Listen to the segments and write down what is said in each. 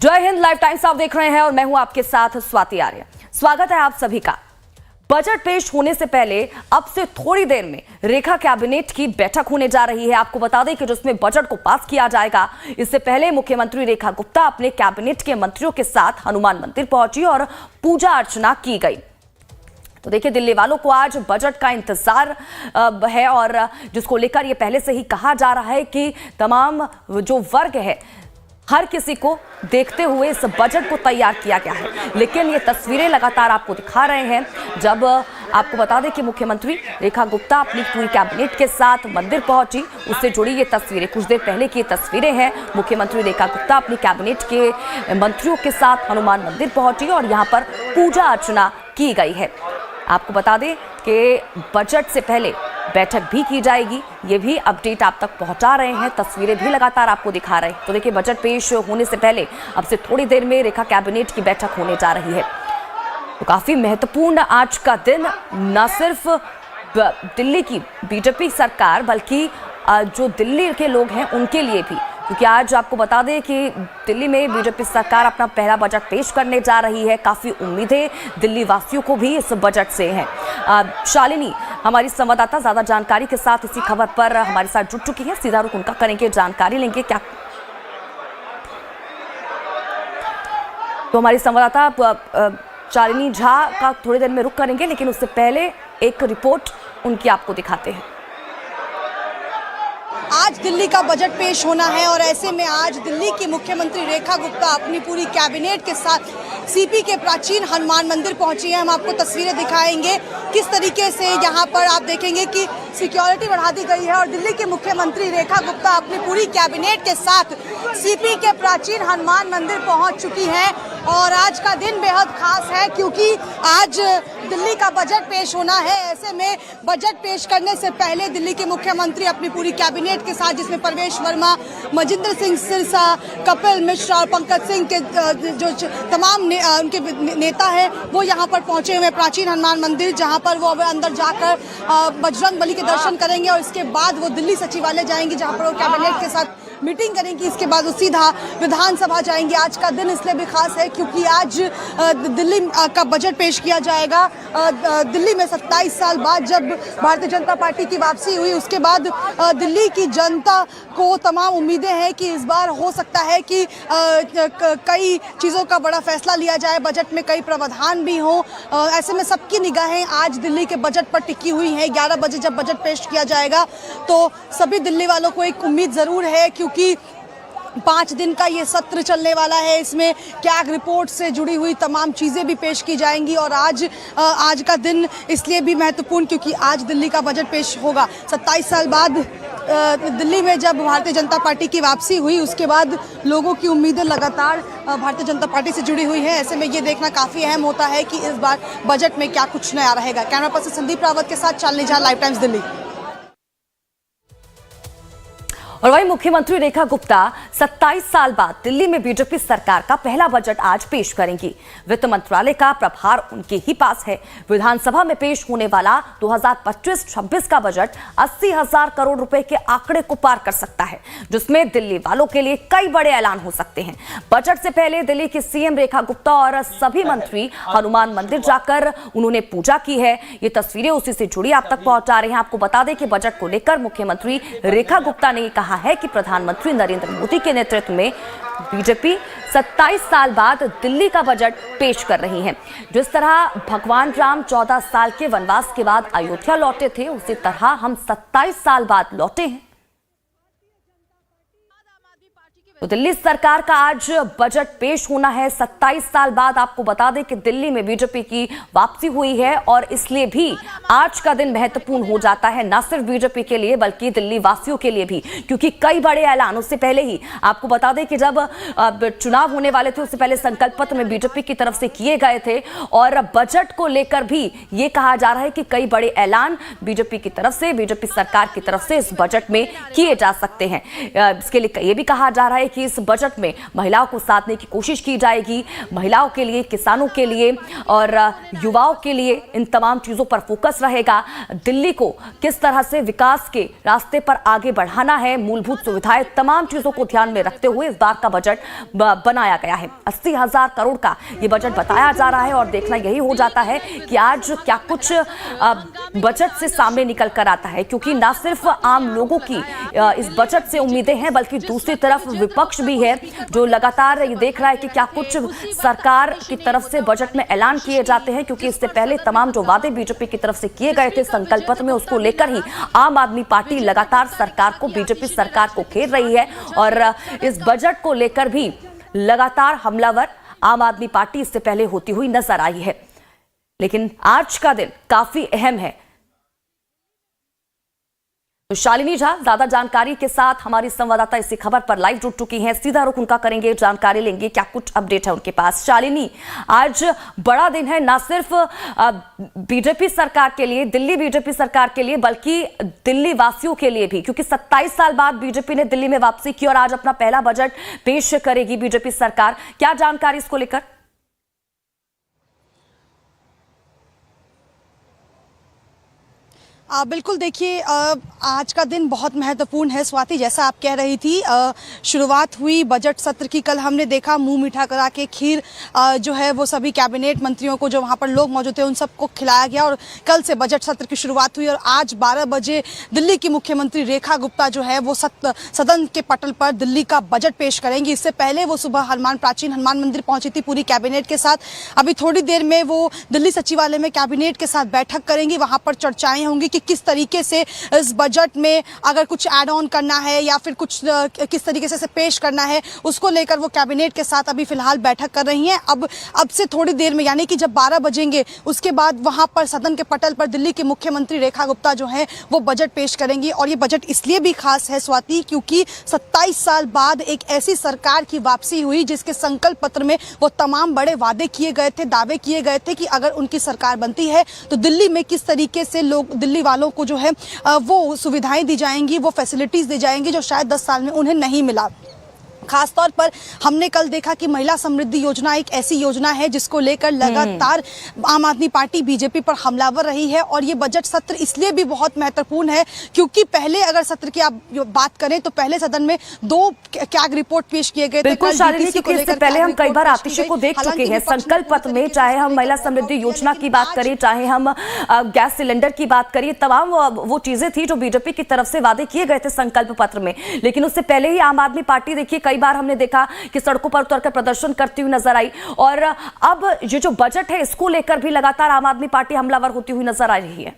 जय Hind, live times आप देख रहे हैं और मैं हूं आपके साथ स्वाति आर्य। स्वागत है आप सभी का। बजट पेश होने से पहले अब से थोड़ी देर में रेखा कैबिनेट की बैठक होने जा रही है। आपको बता दें कि जिसमें बजट को पास किया जाएगा। इससे पहले मुख्यमंत्री रेखा गुप्ता अपने कैबिनेट के मंत्रियों के साथ हनुमान मंदिर पहुंची और पूजा अर्चना की गई। तो देखिए, दिल्ली वालों को आज बजट का इंतजार है और जिसको लेकर ये पहले से ही कहा जा रहा है कि तमाम जो वर्ग है हर किसी को देखते हुए इस बजट को तैयार किया गया है। लेकिन ये तस्वीरें लगातार आपको दिखा रहे हैं। जब आपको बता दें कि मुख्यमंत्री रेखा गुप्ता अपनी पूरी कैबिनेट के साथ मंदिर पहुंची, उससे जुड़ी ये तस्वीरें कुछ देर पहले की तस्वीरें हैं। मुख्यमंत्री रेखा गुप्ता अपनी कैबिनेट के मंत्रियों के साथ हनुमान मंदिर पहुंची और यहाँ पर पूजा अर्चना की गई है। आपको बता दें कि बजट से पहले बैठक भी की जाएगी, ये भी अपडेट आप तक पहुंचा रहे हैं, तस्वीरें भी लगातार आपको दिखा रहे हैं। तो देखिए, बजट पेश होने से पहले अब से थोड़ी देर में रेखा कैबिनेट की बैठक होने जा रही है। तो काफी महत्वपूर्ण आज का दिन, न सिर्फ दिल्ली की बीजेपी सरकार बल्कि जो दिल्ली के लोग हैं उनके लिए भी, क्योंकि आज आपको बता दें कि दिल्ली में बीजेपी सरकार अपना पहला बजट पेश करने जा रही है। काफ़ी उम्मीदें दिल्ली वासियों को भी इस बजट से हैं। शालिनी हमारी संवाददाता ज़्यादा जानकारी के साथ इसी खबर पर हमारे साथ जुड़ चुकी है। सीधा रुख उनका करेंगे, जानकारी लेंगे क्या। तो हमारी संवाददाता शालिनी झा का थोड़ी देर में रुख करेंगे, लेकिन उससे पहले एक रिपोर्ट उनकी आपको दिखाते हैं। आज दिल्ली का बजट पेश होना है और ऐसे में आज दिल्ली की मुख्यमंत्री रेखा गुप्ता अपनी पूरी कैबिनेट के साथ सीपी के प्राचीन हनुमान मंदिर पहुंची है। हम आपको तस्वीरें दिखाएंगे किस तरीके से यहाँ पर आप देखेंगे कि सिक्योरिटी बढ़ा दी गई है और दिल्ली के मुख्यमंत्री रेखा गुप्ता अपनी पूरी कैबिनेट के साथ सीपी के प्राचीन हनुमान मंदिर पहुंच चुकी हैं। और आज का दिन बेहद खास है क्योंकि आज दिल्ली का बजट पेश होना है। ऐसे में बजट पेश करने से पहले दिल्ली के मुख्यमंत्री अपनी पूरी कैबिनेट के साथ, जिसमें परवेश वर्मा, मजिंदर सिंह सिरसा, कपिल मिश्रा और पंकज सिंह के जो तमाम उनके नेता है वो यहाँ पर पहुंचे हुए प्राचीन हनुमान मंदिर, जहाँ पर वो अंदर जाकर बजरंग बली के दर्शन करेंगे और इसके बाद वो दिल्ली सचिवालय जाएंगे, जहाँ पर वो कैबिनेट के साथ मीटिंग करेंगी। इसके बाद वो सीधा विधानसभा जाएंगे। आज का दिन इसलिए भी खास है क्योंकि आज दिल्ली का बजट पेश किया जाएगा। दिल्ली में 27 साल बाद जब भारतीय जनता पार्टी की वापसी हुई, उसके बाद दिल्ली की जनता को तमाम उम्मीदें हैं कि इस बार हो सकता है कि कई चीज़ों का बड़ा फैसला लिया जाए, बजट में कई प्रावधान भी हों। ऐसे में सबकी निगाहें आज दिल्ली के बजट पर टिकी हुई हैं। 11 बजे जब बजट पेश किया जाएगा तो सभी दिल्ली वालों को एक उम्मीद ज़रूर है, क्योंकि 5 दिन का ये सत्र चलने वाला है। इसमें कैग रिपोर्ट से जुड़ी हुई तमाम चीज़ें भी पेश की जाएंगी और आज का दिन इसलिए भी महत्वपूर्ण क्योंकि आज दिल्ली का बजट पेश होगा। 27 साल बाद दिल्ली में जब भारतीय जनता पार्टी की वापसी हुई, उसके बाद लोगों की उम्मीदें लगातार भारतीय जनता पार्टी से जुड़ी हुई है। ऐसे में ये देखना काफ़ी अहम होता है कि इस बार बजट में क्या कुछ नया रहेगा। कैमरा पर्सन संदीप रावत के साथ शालिनी झा, लाइव टाइम्स दिल्ली। और वहीं मुख्यमंत्री रेखा गुप्ता 27 साल बाद दिल्ली में बीजेपी सरकार का पहला बजट आज पेश करेंगी। वित्त मंत्रालय का प्रभार उनके ही पास है। विधानसभा में पेश होने वाला 2025-26 का बजट 80,000 करोड़ रुपए के आंकड़े को पार कर सकता है, जिसमें दिल्ली वालों के लिए कई बड़े ऐलान हो सकते हैं। बजट से पहले दिल्ली की सीएम रेखा गुप्ता और सभी मंत्री हनुमान मंदिर जाकर उन्होंने पूजा की है। ये तस्वीरें उसी से जुड़ी आप तक पहुंचा रहे हैं। आपको बता दें कि बजट को लेकर मुख्यमंत्री रेखा गुप्ता ने कहा है कि प्रधानमंत्री नरेंद्र मोदी के नेतृत्व में बीजेपी 27 साल बाद दिल्ली का बजट पेश कर रही है। जिस तरह भगवान राम 14 साल के वनवास के बाद अयोध्या लौटे थे, उसी तरह हम 27 साल बाद लौटे हैं। तो दिल्ली सरकार का आज बजट पेश होना है 27 साल बाद। आपको बता दें कि दिल्ली में बीजेपी की वापसी हुई है और इसलिए भी आज का दिन महत्वपूर्ण हो जाता है, न सिर्फ बीजेपी के लिए बल्कि दिल्ली वासियों के लिए भी, क्योंकि कई बड़े ऐलान उससे पहले ही आपको बता दें कि जब चुनाव होने वाले थे उससे पहले संकल्प पत्र में बीजेपी की तरफ से किए गए थे और बजट को लेकर भी ये कहा जा रहा है कि कई बड़े ऐलान बीजेपी की तरफ से, बीजेपी सरकार की तरफ से इस बजट में किए जा सकते हैं। इसके लिए ये भी कहा जा जा रहा है कि इस बजट में महिलाओं को साधने की कोशिश की जाएगी, महिलाओं के लिए, किसानों के लिए और युवाओं के लिए इन तमाम चीजों पर फोकस रहेगा। दिल्ली को किस तरह से विकास के रास्ते पर आगे बढ़ाना है, मूलभूत सुविधाएं, तमाम चीजों को ध्यान में रखते हुए इस बार का बजट बनाया गया है। 80,000 करोड़ का यह बजट बताया जा रहा है और देखना यही हो जाता है कि आज क्या कुछ बजट से सामने निकल कर आता है, क्योंकि ना सिर्फ आम लोगों की इस बजट से उम्मीदें हैं, बल्कि दूसरी तरफ विपक्ष भी है जो लगातार ये देख रहा है कि क्या कुछ सरकार की तरफ से बजट में ऐलान किए जाते हैं, क्योंकि इससे पहले तमाम जो वादे बीजेपी की तरफ से किए गए थे संकल्प पत्र में, उसको लेकर ही आम आदमी पार्टी लगातार सरकार को, बीजेपी सरकार को घेर रही है और इस बजट को लेकर भी लगातार हमलावर आम आदमी पार्टी इससे पहले होती हुई नजर आई है। लेकिन आज का दिन काफी अहम है। तो शालिनी झा ज्यादा जानकारी के साथ हमारी संवाददाता इसी खबर पर लाइव जुड़ चुकी हैं, सीधा रुख उनका करेंगे, जानकारी लेंगे क्या कुछ अपडेट है उनके पास। शालिनी, आज बड़ा दिन है ना सिर्फ बीजेपी सरकार के लिए, दिल्ली बीजेपी सरकार के लिए, बल्कि दिल्ली वासियों के लिए भी, क्योंकि 27 साल बाद बीजेपी ने दिल्ली में वापसी की और आज अपना पहला बजट पेश करेगी बीजेपी सरकार। क्या जानकारी इसको लेकर? बिल्कुल, देखिए आज का दिन बहुत महत्वपूर्ण है स्वाति, जैसा आप कह रही थी। शुरुआत हुई बजट सत्र की, कल हमने देखा मुंह मीठा करा के खीर जो है वो सभी कैबिनेट मंत्रियों को, जो वहां पर लोग मौजूद थे उन सबको खिलाया गया और कल से बजट सत्र की शुरुआत हुई। और आज 12 बजे दिल्ली की मुख्यमंत्री रेखा गुप्ता जो है वो सदन के पटल पर दिल्ली का बजट पेश करेंगी। इससे पहले वो सुबह प्राचीन हनुमान मंदिर पहुंची थी पूरी कैबिनेट के साथ। अभी थोड़ी देर में वो दिल्ली सचिवालय में कैबिनेट के साथ बैठक करेंगी, वहां पर चर्चाएं होंगी कि किस तरीके से इस बजट में अगर कुछ ऐड ऑन करना है या फिर कुछ किस तरीके से पेश करना है, उसको लेकर वो कैबिनेट के साथ अभी फिलहाल बैठक कर रही हैं। अब से थोड़ी देर में, यानी कि जब 12 बजेंगे उसके बाद वहां पर सदन के पटल पर दिल्ली की मुख्यमंत्री रेखा गुप्ता जो है वो बजट पेश करेंगी। और ये बजट इसलिए भी खास है स्वाति, क्योंकि 27 साल बाद एक ऐसी सरकार की वापसी हुई जिसके संकल्प पत्र में वो तमाम बड़े वादे किए गए थे, दावे किए गए थे कि अगर उनकी सरकार बनती है तो दिल्ली में किस तरीके से लोग, दिल्ली वालों को जो है वो सुविधाएं दी जाएंगी, वो फैसिलिटीज दी जाएंगी जो शायद 10 साल में उन्हें नहीं मिला। खासतौर पर हमने कल देखा कि महिला समृद्धि योजना एक ऐसी योजना है जिसको लेकर लगातार आम आदमी पार्टी बीजेपी पर हमलावर रही है। और ये बजट सत्र इसलिए भी बहुत महत्वपूर्ण है क्योंकि पहले अगर सत्र की आप बात करें तो पहले सदन में 2 कैग रिपोर्ट पेश किए गए थे। पहले हम कई बार आतिशी को देख चुके हैं संकल्प पत्र में, चाहे हम महिला समृद्धि योजना की बात करें, चाहे हम गैस सिलेंडर की बात करें, तमाम वो चीजें थी जो बीजेपी की तरफ से वादे किए गए थे संकल्प पत्र में। लेकिन उससे पहले ही आम आदमी पार्टी, देखिए कई बार हमने देखा कि सड़कों पर उतरकर प्रदर्शन करती हुई नजर आई और अब ये जो बजट है इसको लेकर भी लगातार आम आदमी पार्टी हमलावर होती हुई नजर आ रही है।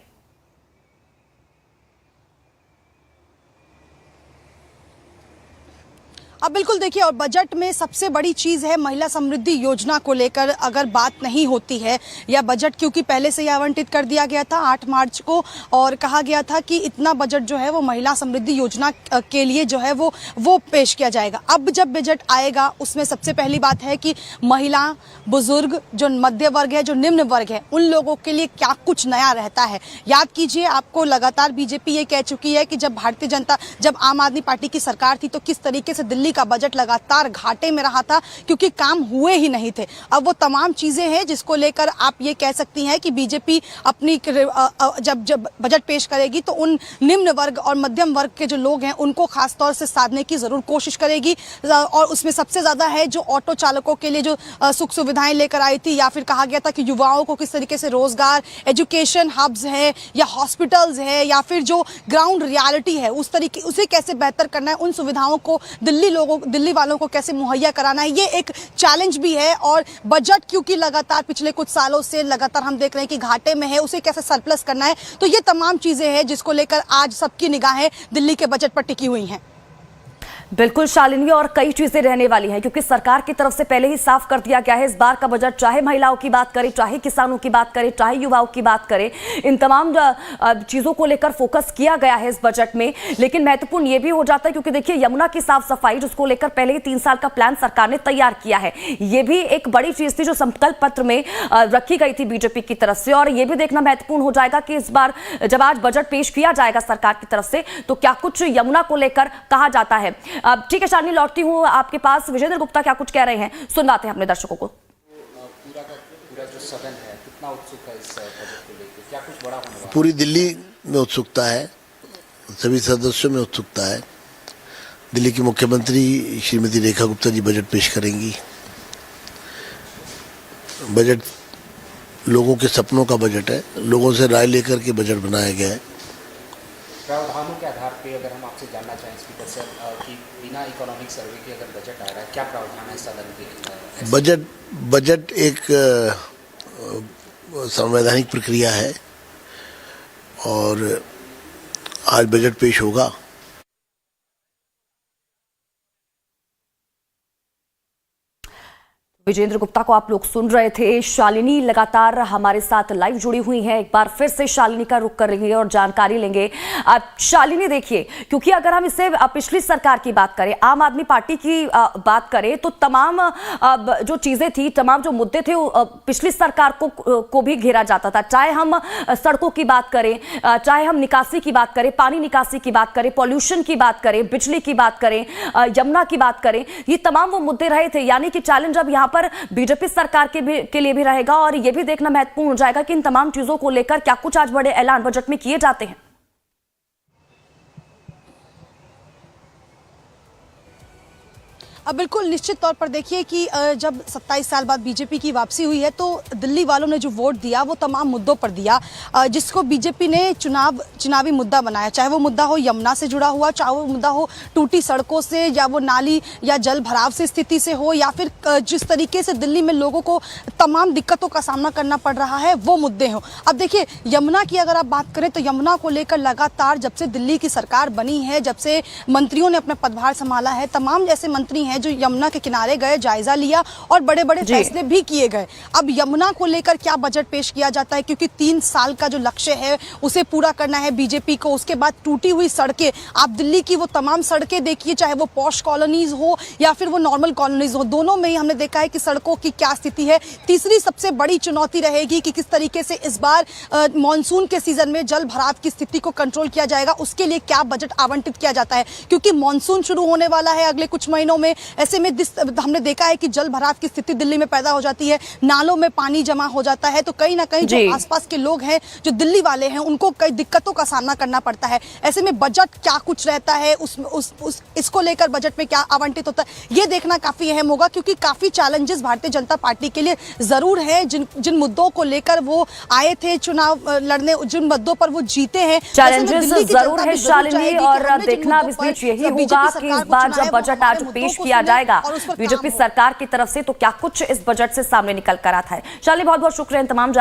अब बिल्कुल देखिए, और बजट में सबसे बड़ी चीज़ है महिला समृद्धि योजना को लेकर अगर बात नहीं होती है, या बजट क्योंकि पहले से ही आवंटित कर दिया गया था 8 मार्च को और कहा गया था कि इतना बजट जो है वो महिला समृद्धि योजना के लिए जो है वो पेश किया जाएगा। अब जब बजट आएगा उसमें सबसे पहली बात है कि महिला, बुजुर्ग, जो मध्य वर्ग है, जो निम्न वर्ग है, उन लोगों के लिए क्या कुछ नया रहता है। याद कीजिए, आपको लगातार बीजेपी ये कह चुकी है कि जब आम आदमी पार्टी की सरकार थी तो किस तरीके से दिल्ली का बजट लगातार घाटे में रहा था क्योंकि काम हुए ही नहीं थे। अब वो तमाम चीजें हैं जिसको लेकर आप ये कह सकती हैं कि बीजेपी अपनी जब बजट पेश करेगी तो उन निम्न वर्ग और मध्यम वर्ग के जो लोग हैं उनको खासतौर से साधने की जरूर कोशिश करेगी। और उसमें सबसे ज्यादा है जो ऑटो चालकों के लिए जो सुख सुविधाएं लेकर आई थी, या फिर कहा गया था कि युवाओं को किस तरीके से रोजगार, एजुकेशन हब्स है या हॉस्पिटल्स है या फिर जो ग्राउंड रियलिटी है उसे कैसे बेहतर करना है, उन सुविधाओं को दिल्ली वालों को कैसे मुहैया कराना है, ये एक चैलेंज भी है। और बजट क्योंकि लगातार पिछले कुछ सालों से लगातार हम देख रहे हैं कि घाटे में है, उसे कैसे सरप्लस करना है, तो ये तमाम चीजें हैं जिसको लेकर आज सबकी निगाहें दिल्ली के बजट पर टिकी हुई हैं। बिल्कुल शालिनी, और कई चीजें रहने वाली हैं क्योंकि सरकार की तरफ से पहले ही साफ कर दिया गया है इस बार का बजट, चाहे महिलाओं की बात करें, चाहे किसानों की बात करें, चाहे युवाओं की बात करें, इन तमाम चीजों को लेकर फोकस किया गया है इस बजट में। लेकिन महत्वपूर्ण यह भी हो जाता है क्योंकि देखिए यमुना की साफ सफाई जिसको लेकर पहले ही 3 साल का प्लान सरकार ने तैयार किया है, यह भी एक बड़ी चीज थी जो संकल्प पत्र में रखी गई थी बीजेपी की तरफ से। और यह भी देखना महत्वपूर्ण हो जाएगा कि इस बार जब आज बजट पेश किया जाएगा सरकार की तरफ से तो क्या कुछ यमुना को लेकर कहा जाता है। ठीक है शालिनी, लौटती हूँ आपके पास। विजेंद्र गुप्ता क्या कुछ कह रहे हैं, सुनवाते हैं अपने दर्शकों को। पूरा जो सदन है कितना उत्सुक है इस बजट को लेकर, क्या कुछ बड़ा होने वाला है? पूरी दिल्ली में उत्सुकता है, सभी सदस्यों में उत्सुकता है। दिल्ली की मुख्यमंत्री श्रीमती रेखा गुप्ता जी बजट पेश करेंगी। बजट लोगों के सपनों का बजट है, लोगों से राय लेकर के बजट बनाया गया है। प्रावधानों के आधार पे अगर हम आपसे जानना चाहें स्पीकर सर कि बिना इकोनॉमिक सर्वे के अगर बजट आ रहा है, क्या प्रावधान है सदन के? बजट एक संवैधानिक प्रक्रिया है और आज बजट पेश होगा। विजेंद्र गुप्ता को आप लोग सुन रहे थे। शालिनी लगातार हमारे साथ लाइव जुड़ी हुई हैं। एक बार फिर से शालिनी का रुख करेंगे और जानकारी लेंगे। शालिनी देखिए, क्योंकि अगर हम इसे पिछली सरकार की बात करें, आम आदमी पार्टी की बात करें, तो तमाम जो चीजें थी, तमाम जो मुद्दे थे, पिछली सरकार को भी घेरा जाता था। चाहे हम सड़कों की बात करें, चाहे हम निकासी की बात करें, पानी निकासी की बात करें, पॉल्यूशन की बात करें, बिजली की बात करें, यमुना की बात करें, ये तमाम वो मुद्दे रहे थे। यानी कि चैलेंज अब यहाँ पर बीजेपी सरकार के लिए भी रहेगा और यह भी देखना महत्वपूर्ण हो जाएगा कि इन तमाम चीजों को लेकर क्या कुछ आज बड़े ऐलान बजट में किए जाते हैं। अब बिल्कुल निश्चित तौर पर देखिए कि जब 27 साल बाद बीजेपी की वापसी हुई है तो दिल्ली वालों ने जो वोट दिया वो तमाम मुद्दों पर दिया, जिसको बीजेपी ने चुनावी मुद्दा बनाया। चाहे वो मुद्दा हो यमुना से जुड़ा हुआ, चाहे वो मुद्दा हो टूटी सड़कों से, या वो नाली या जल भराव से स्थिति से हो, या फिर जिस तरीके से दिल्ली में लोगों को तमाम दिक्कतों का सामना करना पड़ रहा है वो मुद्दे हों। अब देखिए यमुना की अगर आप बात करें तो यमुना को लेकर लगातार जब से दिल्ली की सरकार बनी है, जब से मंत्रियों ने अपना पदभार संभाला है, तमाम जैसे मंत्री हैं जो यमुना के किनारे गए, जायजा लिया और बड़े बड़े फैसले भी किए गए। अब यमुना को लेकर क्या बजट पेश किया जाता है, क्योंकि 3 साल का जो लक्ष्य है उसे पूरा करना है बीजेपी को। उसके बाद टूटी हुई सड़कें, आप दिल्ली की वो तमाम सड़कें देखिए, चाहे वो पॉश कॉलोनीज हो या फिर वो नॉर्मल कॉलोनीज हो, दोनों में ही हमने देखा है कि सड़कों की क्या स्थिति है। तीसरी सबसे बड़ी चुनौती रहेगी कि किस तरीके से इस बार मानसून के सीजन में जल भराव की स्थिति को कंट्रोल किया जाएगा, उसके लिए क्या बजट आवंटित किया जाता है, क्योंकि मानसून शुरू होने वाला है अगले कुछ महीनों में। ऐसे में हमने देखा है कि जल भराव की स्थिति दिल्ली में पैदा हो जाती है, नालों में पानी जमा हो जाता है, तो कहीं ना कहीं जो आसपास के लोग हैं, जो दिल्ली वाले हैं, उनको कई दिक्कतों का सामना करना पड़ता है। ऐसे में बजट क्या कुछ रहता है, इसको लेकर बजट में क्या आवंटित होता है, ये देखना काफी अहम होगा, क्योंकि काफी चैलेंजेस भारतीय जनता पार्टी के लिए जरूर है। जिन मुद्दों को लेकर वो आए थे चुनाव लड़ने, जिन मुद्दों पर वो जीते हैं, चैलेंजेस जरूर है शालिनी, और देखना इस बीच यही होगा कि इस बार जब बजट आज पेश किया जाएगा बीजेपी सरकार की तरफ से, तो क्या कुछ इस बजट से सामने निकल कर आता है। शालिनी, बहुत बहुत शुक्रिया इन तमाम